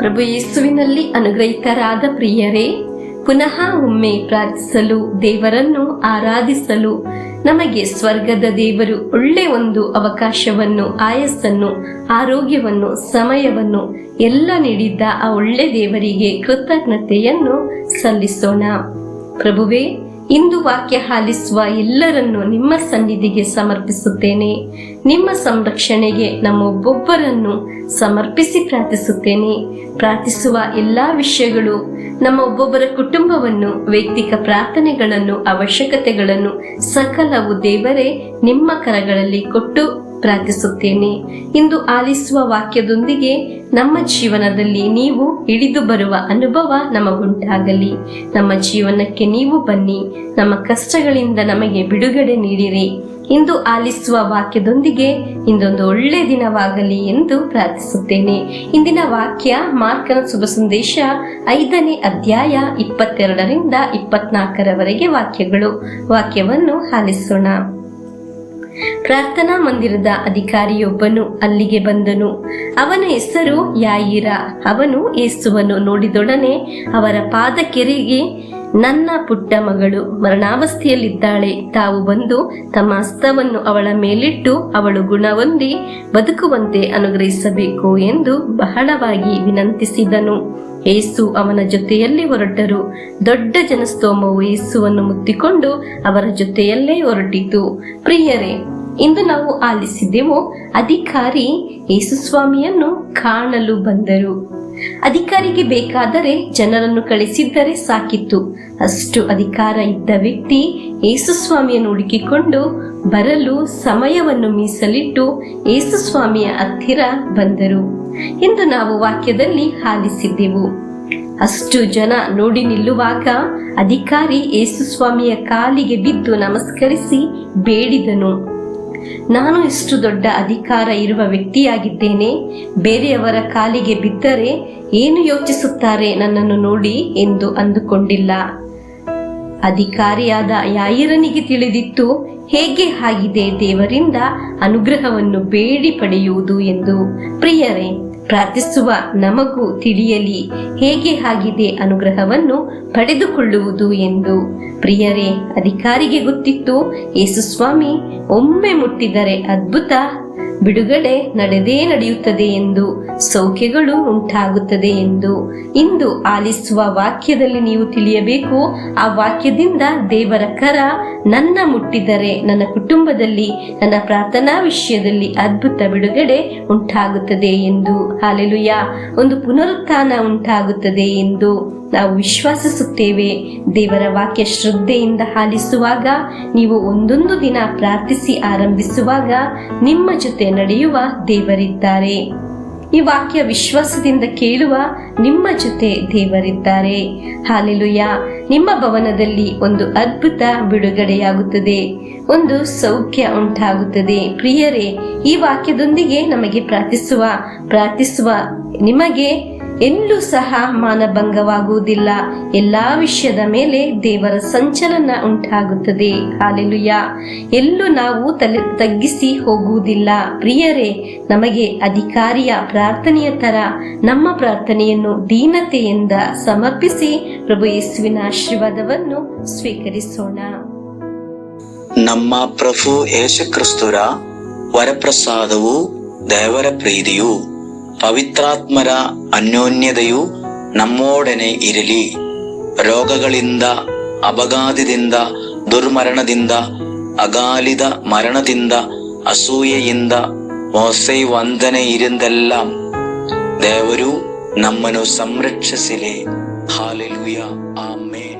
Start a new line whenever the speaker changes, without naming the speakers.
ಪ್ರಭು ಯೇಸುವಿನಲ್ಲಿ ಅನುಗ್ರಹಿತರಾದ ಪ್ರಿಯರೇ, ಪುನಃ ಒಮ್ಮೆ ಪ್ರಾರ್ಥಿಸಲು, ದೇವರನ್ನು ಆರಾಧಿಸಲು ನಮಗೆ ಸ್ವರ್ಗದ ದೇವರು ಒಳ್ಳೆ ಒಂದು ಅವಕಾಶವನ್ನು, ಆಯಸ್ಸನ್ನು, ಆರೋಗ್ಯವನ್ನು, ಸಮಯವನ್ನು ಎಲ್ಲ ನೀಡಿದ್ದ ಆ ಒಳ್ಳೆ ದೇವರಿಗೆ ಕೃತಜ್ಞತೆಯನ್ನು ಸಲ್ಲಿಸೋಣ. ಪ್ರಭುವೇ, ಇಂದು ವಾಕ್ಯ ಆಲಿಸುವ ಎಲ್ಲರನ್ನು ನಿಮ್ಮ ಸನ್ನಿಧಿಗೆ ಸಮರ್ಪಿಸುತ್ತೇನೆ. ನಿಮ್ಮ ಸಂರಕ್ಷಣೆಗೆ ನಮ್ಮೊಬ್ಬೊಬ್ಬರನ್ನು ಸಮರ್ಪಿಸಿ ಪ್ರಾರ್ಥಿಸುತ್ತೇನೆ. ಪ್ರಾರ್ಥಿಸುವ ಎಲ್ಲಾ ವಿಷಯಗಳು, ನಮ್ಮ ಒಬ್ಬೊಬ್ಬರ ಕುಟುಂಬವನ್ನು, ವೈಯಕ್ತಿಕ ಪ್ರಾರ್ಥನೆಗಳನ್ನು, ಅವಶ್ಯಕತೆಗಳನ್ನು ಸಕಲವು ದೇವರೇ ನಿಮ್ಮ ಕರಗಳಲ್ಲಿ ಕೊಟ್ಟು ಪ್ರಾರ್ಥಿಸುತ್ತೇನೆ. ಇಂದು ಆಲಿಸುವ ವಾಕ್ಯದೊಂದಿಗೆ ನಮ್ಮ ಜೀವನದಲ್ಲಿ ನೀವು ಇಳಿದು ಬರುವ ಅನುಭವ ನಮಗುಂಟಾಗಲಿ. ನಮ್ಮ ಜೀವನಕ್ಕೆ ನೀವು ಬನ್ನಿ, ನಮ್ಮ ಕಷ್ಟಗಳಿಂದ ನಮಗೆ ಬಿಡುಗಡೆ ನೀಡಿರಿ. ಇಂದು ಆಲಿಸುವ ವಾಕ್ಯದೊಂದಿಗೆ ಇಂದೊಂದು ಒಳ್ಳೆ ದಿನವಾಗಲಿ ಎಂದು ಪ್ರಾರ್ಥಿಸುತ್ತೇನೆ. ಇಂದಿನ ವಾಕ್ಯ ಮಾರ್ಕನ ಶುಭ ಸಂದೇಶ 5ನೇ ಅಧ್ಯಾಯ 22ರಿಂದ 24ರವರೆಗೆ ವಾಕ್ಯಗಳು. ವಾಕ್ಯವನ್ನು ಆಲಿಸೋಣ. ಪ್ರಾರ್ಥನಾ ಮಂದಿರದ ಅಧಿಕಾರಿಯೊಬ್ಬನು ಅಲ್ಲಿಗೆ ಬಂದನು. ಅವನ ಹೆಸರು ಯಾಯಿರ. ಅವನು ಯೇಸುವನ್ನು ನೋಡಿದೊಡನೆ ಅವರ ಪಾದಕೆರೆಗೆ, ನನ್ನ ಪುಟ್ಟ ಮಗಳು ಮರಣಾವಸ್ಥೆಯಲ್ಲಿದ್ದಾಳೆ, ತಾವು ಬಂದು ತಮ್ಮ ಹಸ್ತವನ್ನು ಅವಳ ಮೇಲಿಟ್ಟು ಅವಳು ಗುಣಹೊಂದಿ ಬದುಕುವಂತೆ ಅನುಗ್ರಹಿಸಬೇಕು ಎಂದು ಬಹಳವಾಗಿ ವಿನಂತಿಸಿದನು. ಯೇಸು ಅವನ ಜೊತೆಯಲ್ಲಿ ಹೊರಟರು. ದೊಡ್ಡ ಜನಸ್ತೋಮವು ಯೇಸುವನ್ನು ಮುತ್ತಿಕೊಂಡು ಅವರ ಜೊತೆಯಲ್ಲೇ ಹೊರಟಿತು. ಪ್ರಿಯರೇ, ಇಂದು ನಾವು ಆಲಿಸಿದೆವು, ಅಧಿಕಾರಿ ಯೇಸು ಸ್ವಾಮಿಯನ್ನು ಕಾಣಲು ಬಂದರು. ಅಧಿಕಾರಿಗೆ ಬೇಕಾದರೆ ಜನರನ್ನು ಕಳಿಸಿದ್ದರೆ ಸಾಕಿತ್ತು. ಅಷ್ಟು ಅಧಿಕಾರ ಇದ್ದ ವ್ಯಕ್ತಿ ಯೇಸು ಸ್ವಾಮಿಯನ್ನು ಹುಡುಕಿಕೊಂಡು ಬರಲು ಸಮಯವನ್ನು ಮೀಸಲಿಟ್ಟು ಯೇಸು ಸ್ವಾಮಿಯ ಹತ್ತಿರ ಬಂದರು ಎಂದು ನಾವು ವಾಕ್ಯದಲ್ಲಿ ಆಲಿಸಿದ್ದೆವು. ಅಷ್ಟು ಜನ ನೋಡಿ ನಿಲ್ಲುವಾಗ ಅಧಿಕಾರಿ ಯೇಸು ಸ್ವಾಮಿಯ ಕಾಲಿಗೆ ಬಿದ್ದು ನಮಸ್ಕರಿಸಿ ಬೇಡಿದನು. ನಾನು ಇಷ್ಟು ದೊಡ್ಡ ಅಧಿಕಾರ ಇರುವ ವ್ಯಕ್ತಿಯಾಗಿದ್ದೇನೆ, ಬೇರೆಯವರ ಕಾಲಿಗೆ ಬಿದ್ದರೆ ಏನು ಯೋಚಿಸುತ್ತಾರೆ ನನ್ನನ್ನು ನೋಡಿ ಎಂದು ಅಂದುಕೊಂಡಿಲ್ಲ. ಅಧಿಕಾರಿಯಾದ ಯಾಯಿರನಿಗೆ ತಿಳಿದಿತ್ತು ಹೇಗೆ ಆಗಿದೆ ದೇವರಿಂದ ಅನುಗ್ರಹವನ್ನು ಬೇಡಿ ಪಡೆಯುವುದು ಎಂದು. ಪ್ರಿಯರೇ, ಪ್ರಾರ್ಥಿಸುವ ನಮಗೂ ತಿಳಿಯಲಿ ಹೇಗೆ ಆಗಿದೆ ಅನುಗ್ರಹವನ್ನು ಪಡೆದುಕೊಳ್ಳುವುದು ಎಂದು. ಪ್ರಿಯರೇ, ಅಧಿಕಾರಿಗೆ ಗೊತ್ತಿತ್ತು ಯೇಸು ಸ್ವಾಮಿ ಒಮ್ಮೆ ಮುಟ್ಟಿದರೆ ಅದ್ಭುತ, ಬಿಡುಗಡೆ ನಡೆಯುತ್ತದೆ ಎಂದು, ಸೌಖ್ಯಗಳು ಉಂಟಾಗುತ್ತದೆ ಎಂದು. ಇಂದು ಆಲಿಸುವ ವಾಕ್ಯದಲ್ಲಿ ನೀವು ತಿಳಿಯಬೇಕು, ಆ ವಾಕ್ಯದಿಂದ ದೇವರ ಕರ ನನ್ನ ಮುಟ್ಟಿದರೆ ನನ್ನ ಕುಟುಂಬದಲ್ಲಿ, ನನ್ನ ಪ್ರಾರ್ಥನಾ ವಿಷಯದಲ್ಲಿ ಅದ್ಭುತ ಬಿಡುಗಡೆ ಉಂಟಾಗುತ್ತದೆ ಎಂದು. ಹಲ್ಲೆಲೂಯಾ. ಒಂದು ಪುನರುತ್ಥಾನ ಉಂಟಾಗುತ್ತದೆ ಎಂದು ನಾವು ವಿಶ್ವಾಸಿಸುತ್ತೇವೆ. ದೇವರ ವಾಕ್ಯ ಶ್ರದ್ಧೆಯಿಂದ ಆಲಿಸುವಾಗ, ನೀವು ಒಂದೊಂದು ದಿನ ಪ್ರಾರ್ಥಿಸಿ ಆರಂಭಿಸುವಾಗ ನಿಮ್ಮ ಜೊತೆ ನಡೆಯುವ ದೇವರಿದ್ದಾರೆ. ಈ ವಾಕ್ಯ ವಿಶ್ವಾಸದಿಂದ ಕೇಳುವ ನಿಮ್ಮ ಜೊತೆ ದೇವರಿದ್ದಾರೆ. ಹಲ್ಲೆಲೂಯಾ. ನಿಮ್ಮ ಭವನದಲ್ಲಿ ಒಂದು ಅದ್ಭುತ ಬಿಡುಗಡೆಯಾಗುತ್ತದೆ, ಒಂದು ಸೌಖ್ಯ ಉಂಟಾಗುತ್ತದೆ. ಪ್ರಿಯರೇ, ಈ ವಾಕ್ಯದೊಂದಿಗೆ ನಮಗೆ ಪ್ರಾರ್ಥಿಸುವ ನಿಮಗೆ ಎಲ್ಲೂ ಸಹ ಮಾನಭಂಗವಾಗುವುದಿಲ್ಲ. ಎಲ್ಲಾ ವಿಷಯದ ಮೇಲೆ ದೇವರ ಸಂಚಲನ ಉಂಟಾಗುತ್ತದೆ. ಹಲ್ಲೆಲೂಯಾ. ಎಲ್ಲೂ ನಾವು ತಲೆ ತಗ್ಗಿಸಿ ಹೋಗುವುದಿಲ್ಲ. ಪ್ರಿಯರೇ, ನಮಗೆ ಅಧಿಕಾರಿಯ ಪ್ರಾರ್ಥನೆಯ ತರ ನಮ್ಮ ಪ್ರಾರ್ಥನೆಯನ್ನು ದೀನತೆಯಿಂದ ಸಮರ್ಪಿಸಿ ಪ್ರಭು ಯೇಸುವಿನ ಆಶೀರ್ವಾದವನ್ನು ಸ್ವೀಕರಿಸೋಣ.
ನಮ್ಮ ಪ್ರಭು ಯೇಸು ಕ್ರಿಸ್ತರ ವರಪ್ರಸಾದವು, ದೇವರ ಪ್ರೀತಿಯು, ಪವಿತ್ರಾತ್ಮರ ಅನ್ಯೋನ್ಯತೆಯು ನಮ್ಮೊಡನೆ ಇರಲಿ. ರೋಗಗಳಿಂದ, ಅಪಘಾತದಿಂದ, ದುರ್ಮರಣದಿಂದ, ಅಗಾಲಿದ ಮರಣದಿಂದ, ಅಸೂಯೆಯಿಂದ, ಮೋಸೆ ವಂದನೆಯಿಂದೆല്ലാം ದೇವರು ನಮ್ಮನ್ನು ಸಂರಕ್ಷಿಸಲಿ. ಹಲ್ಲೆಲೂಯಾ. ಆಮೆನ್.